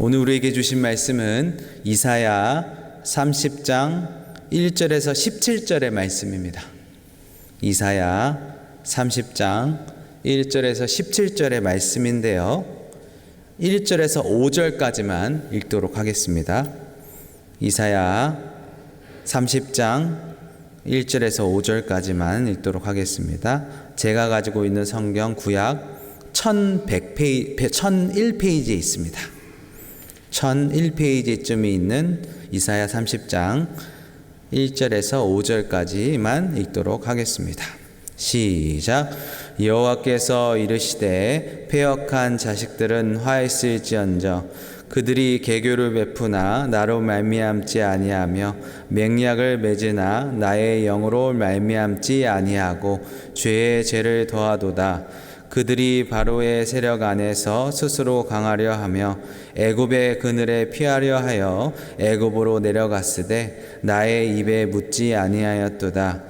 오늘 우리에게 주신 말씀은 이사야 30장 1절에서 17절의 말씀입니다. 이사야 30장 1절에서 17절의 말씀인데요. 1절에서 5절까지만 읽도록 하겠습니다. 이사야 30장 1절에서 5절까지만 읽도록 하겠습니다. 제가 가지고 있는 성경 구약 1001페이지에 있습니다. 1001페이지쯤에 있는 이사야 30장 1절에서 5절까지만 읽도록 하겠습니다. 시작. 여호와께서 이르시되 패역한 자식들은 화했을지언정 그들이 계교를 베푸나 나로 말미암지 아니하며 맹약을 맺으나 나의 영으로 말미암지 아니하고 죄의 죄를 더하도다. 그들이 바로의 세력 안에서 스스로 강하려 하며 애굽의 그늘에 피하려 하여 애굽으로 내려갔으되 나의 입에 묻지 아니하였도다.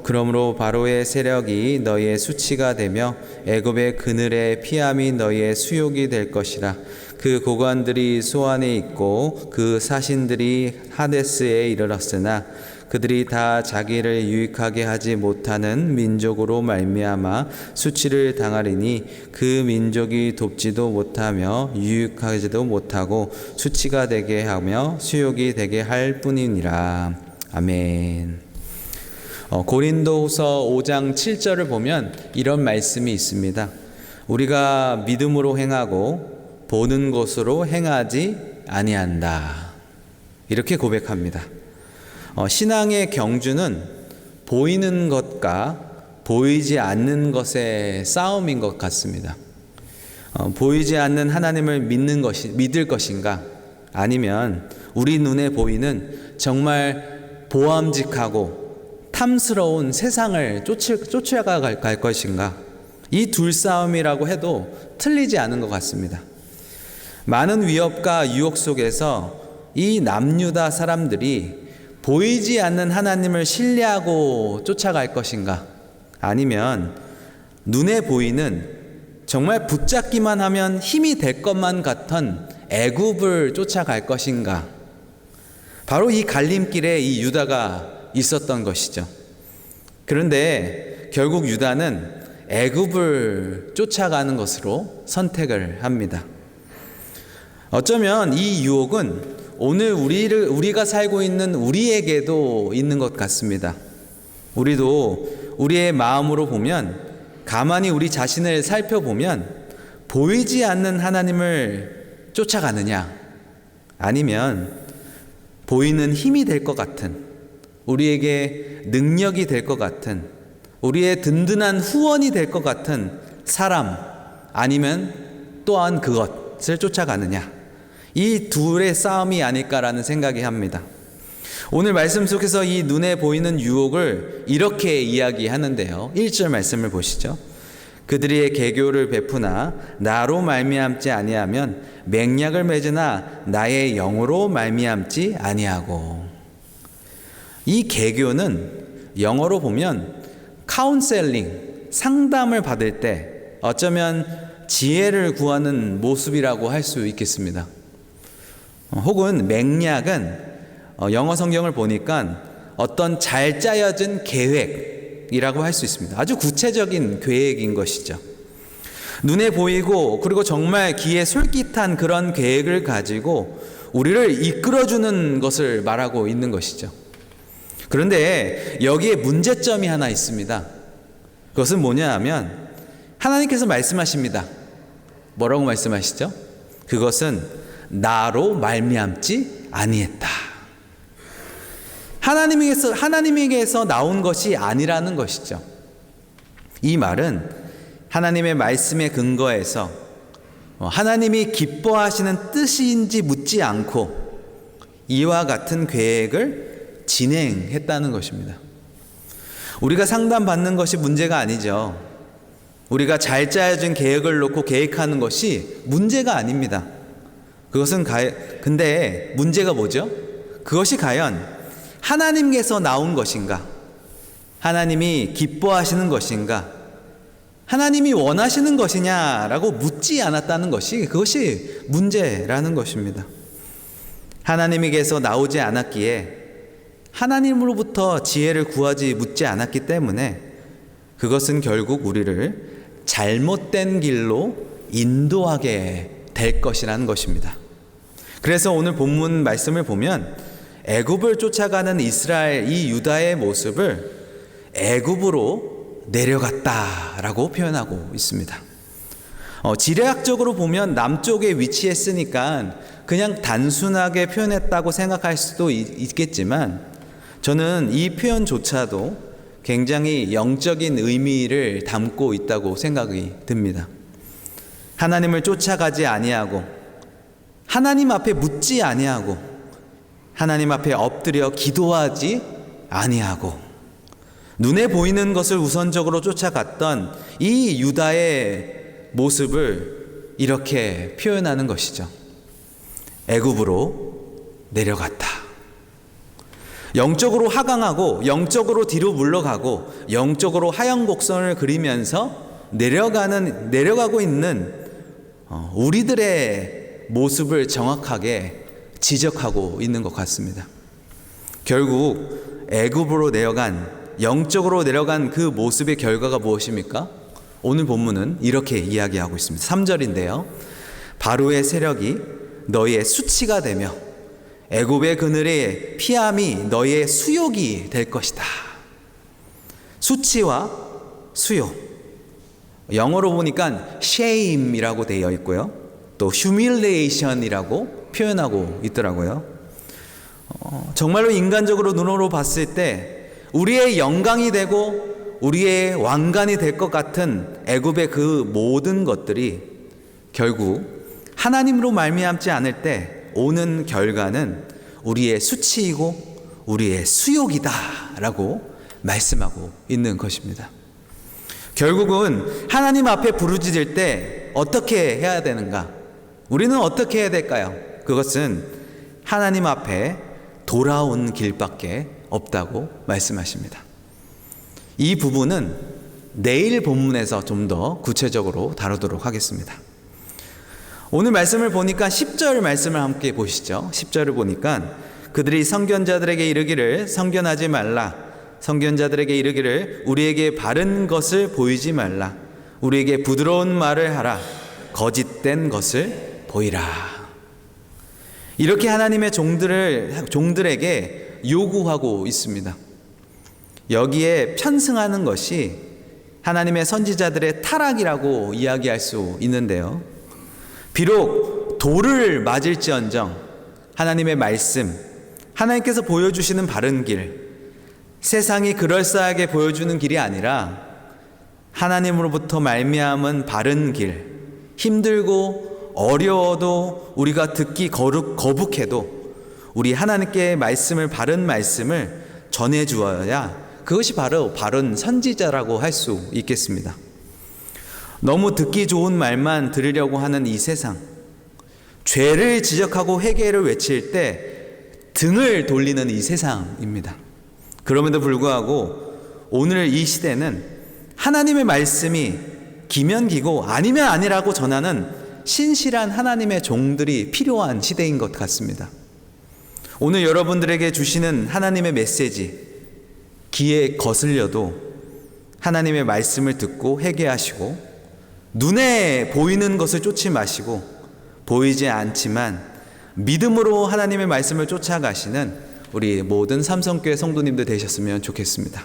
그러므로 바로의 세력이 너희의 수치가 되며 애굽의 그늘에 피함이 너희의 수욕이 될 것이라. 그 고관들이 소안에 있고 그 사신들이 하데스에 이르렀으나 그들이 다 자기를 유익하게 하지 못하는 민족으로 말미암아 수치를 당하리니 그 민족이 돕지도 못하며 유익하지도 못하고 수치가 되게 하며 수욕이 되게 할 뿐이니라. 아멘. 고린도후서 5장 7절을 보면 이런 말씀이 있습니다. 우리가 믿음으로 행하고 보는 것으로 행하지 아니한다. 이렇게 고백합니다. 신앙의 경주는 보이는 것과 보이지 않는 것의 싸움인 것 같습니다. 보이지 않는 하나님을 믿을 것인가? 아니면 우리 눈에 보이는 정말 보암직하고 탐스러운 세상을 쫓아갈 것인가? 이 둘 싸움이라고 해도 틀리지 않은 것 같습니다. 많은 위협과 유혹 속에서 이 남유다 사람들이 보이지 않는 하나님을 신뢰하고 쫓아갈 것인가? 아니면 눈에 보이는 정말 붙잡기만 하면 힘이 될 것만 같은 애굽을 쫓아갈 것인가? 바로 이 갈림길에 이 유다가 있었던 것이죠. 그런데 결국 유다는 애굽을 쫓아가는 것으로 선택을 합니다. 어쩌면 이 유혹은 오늘 우리가 살고 있는 우리에게도 있는 것 같습니다. 우리도 우리의 마음으로 보면, 가만히 우리 자신을 살펴보면 보이지 않는 하나님을 쫓아가느냐, 아니면 보이는 힘이 될 것 같은, 우리에게 능력이 될 것 같은, 우리의 든든한 후원이 될 것 같은 사람, 아니면 또한 그것을 쫓아가느냐, 이 둘의 싸움이 아닐까라는 생각이 합니다. 오늘 말씀 속에서 이 눈에 보이는 유혹을 이렇게 이야기하는데요. 1절 말씀을 보시죠. 그들이 계교를 베푸나 나로 말미암지 아니하면 맹약을 맺으나 나의 영으로 말미암지 아니하고. 이 계교는 영어로 보면 카운셀링, 상담을 받을 때 어쩌면 지혜를 구하는 모습이라고 할 수 있겠습니다. 혹은 맹약은 영어 성경을 보니까 어떤 잘 짜여진 계획이라고 할 수 있습니다. 아주 구체적인 계획인 것이죠. 눈에 보이고 그리고 정말 귀에 솔깃한 그런 계획을 가지고 우리를 이끌어주는 것을 말하고 있는 것이죠. 그런데 여기에 문제점이 하나 있습니다. 그것은 뭐냐 하면 하나님께서 말씀하십니다. 뭐라고 말씀하시죠? 그것은 나로 말미암지 아니했다. 하나님에게서 나온 것이 아니라는 것이죠. 이 말은 하나님의 말씀에 근거해서 하나님이 기뻐하시는 뜻인지 묻지 않고 이와 같은 계획을 진행했다는 것입니다. 우리가 상담받는 것이 문제가 아니죠. 우리가 잘 짜여진 계획을 놓고 계획하는 것이 문제가 아닙니다. 근데 문제가 뭐죠? 그것이 과연 하나님께서 나온 것인가? 하나님이 기뻐하시는 것인가? 하나님이 원하시는 것이냐라고 묻지 않았다는 것이 그것이 문제라는 것입니다. 하나님에게서 나오지 않았기에 하나님으로부터 지혜를 구하지 묻지 않았기 때문에 그것은 결국 우리를 잘못된 길로 인도하게 될 것이라는 것입니다. 그래서 오늘 본문 말씀을 보면 애굽을 쫓아가는 이스라엘 이 유다의 모습을 애굽으로 내려갔다라고 표현하고 있습니다. 지리학적으로 보면 남쪽에 위치했으니까 그냥 단순하게 표현했다고 생각할 수도 있겠지만 저는 이 표현조차도 굉장히 영적인 의미를 담고 있다고 생각이 듭니다. 하나님을 쫓아가지 아니하고 하나님 앞에 묻지 아니하고 하나님 앞에 엎드려 기도하지 아니하고 눈에 보이는 것을 우선적으로 쫓아갔던 이 유다의 모습을 이렇게 표현하는 것이죠. 애굽으로 내려갔다. 영적으로 하강하고 영적으로 뒤로 물러가고 영적으로 하향곡선을 그리면서 내려가고 있는 우리들의 모습을 정확하게 지적하고 있는 것 같습니다. 결국 애굽으로 영적으로 내려간 그 모습의 결과가 무엇입니까? 오늘 본문은 이렇게 이야기하고 있습니다. 3절인데요. 바로의 세력이 너희의 수치가 되며 애굽의 그늘의 피함이 너희의 수욕이 될 것이다. 수치와 수욕. 영어로 보니까 shame이라고 되어 있고요. 또 humiliation이라고 표현하고 있더라고요. 정말로 인간적으로 눈으로 봤을 때 우리의 영광이 되고 우리의 왕관이 될 것 같은 애굽의 그 모든 것들이 결국 하나님으로 말미암지 않을 때 오는 결과는 우리의 수치이고 우리의 수욕이다 라고 말씀하고 있는 것입니다. 결국은 하나님 앞에 부르짖을 때 어떻게 해야 되는가? 우리는 어떻게 해야 될까요? 그것은 하나님 앞에 돌아온 길밖에 없다고 말씀하십니다. 이 부분은 내일 본문에서 좀 더 구체적으로 다루도록 하겠습니다. 오늘 말씀을 보니까 10절 말씀을 함께 보시죠. 10절을 보니까 그들이 선견자들에게 이르기를 선견하지 말라. 선견자들에게 이르기를 우리에게 바른 것을 보이지 말라. 우리에게 부드러운 말을 하라. 거짓된 것을 보이라. 이렇게 하나님의 종들에게 요구하고 있습니다. 여기에 편승하는 것이 하나님의 선지자들의 타락이라고 이야기할 수 있는데요. 비록 돌을 맞을지언정 하나님의 말씀, 하나님께서 보여주시는 바른 길, 세상이 그럴싸하게 보여주는 길이 아니라 하나님으로부터 말미암은 바른 길, 힘들고 어려워도 우리가 듣기 거북해도 우리 하나님께 바른 말씀을 전해주어야 그것이 바로 바른 선지자라고 할 수 있겠습니다. 너무 듣기 좋은 말만 들으려고 하는 이 세상, 죄를 지적하고 회개를 외칠 때 등을 돌리는 이 세상입니다. 그럼에도 불구하고 오늘 이 시대는 하나님의 말씀이 기면 기고 아니면 아니라고 전하는 신실한 하나님의 종들이 필요한 시대인 것 같습니다. 오늘 여러분들에게 주시는 하나님의 메시지, 귀에 거슬려도 하나님의 말씀을 듣고 회개하시고 눈에 보이는 것을 쫓지 마시고 보이지 않지만 믿음으로 하나님의 말씀을 쫓아가시는 우리 모든 삼성교회 성도님들 되셨으면 좋겠습니다.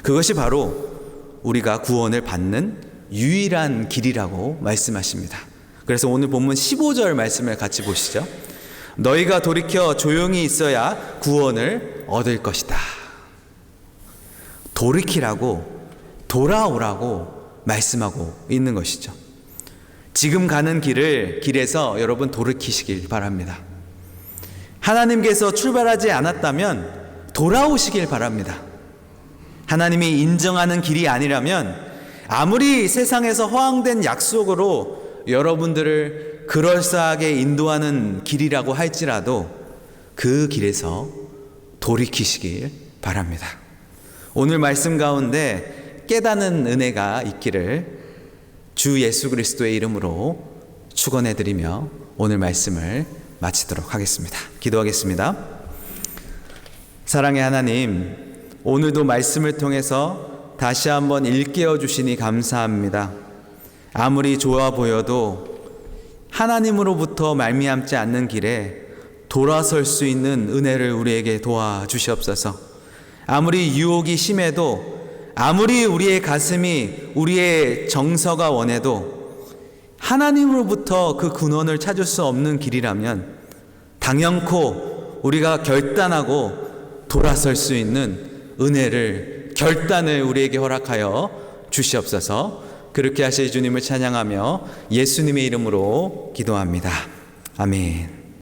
그것이 바로 우리가 구원을 받는 유일한 길이라고 말씀하십니다. 그래서 오늘 본문 15절 말씀을 같이 보시죠. 너희가 돌이켜 조용히 있어야 구원을 얻을 것이다. 돌이키라고, 돌아오라고 말씀하고 있는 것이죠. 지금 가는 길에서 여러분 돌이키시길 바랍니다. 하나님께서 출발하지 않았다면 돌아오시길 바랍니다. 하나님이 인정하는 길이 아니라면 아무리 세상에서 허황된 약속으로 여러분들을 그럴싸하게 인도하는 길이라고 할지라도 그 길에서 돌이키시길 바랍니다. 오늘 말씀 가운데 깨닫는 은혜가 있기를 주 예수 그리스도의 이름으로 축원해드리며 오늘 말씀을 마치도록 하겠습니다. 기도하겠습니다. 사랑의 하나님, 오늘도 말씀을 통해서 다시 한번 일깨워 주시니 감사합니다. 아무리 좋아 보여도 하나님으로부터 말미암지 않는 길에 돌아설 수 있는 은혜를 우리에게 도와주시옵소서. 아무리 유혹이 심해도, 아무리 우리의 가슴이, 우리의 정서가 원해도 하나님으로부터 그 근원을 찾을 수 없는 길이라면 당연코 우리가 결단하고 돌아설 수 있는 은혜를, 결단을 우리에게 허락하여 주시옵소서. 그렇게 하실 주님을 찬양하며 예수님의 이름으로 기도합니다. 아멘.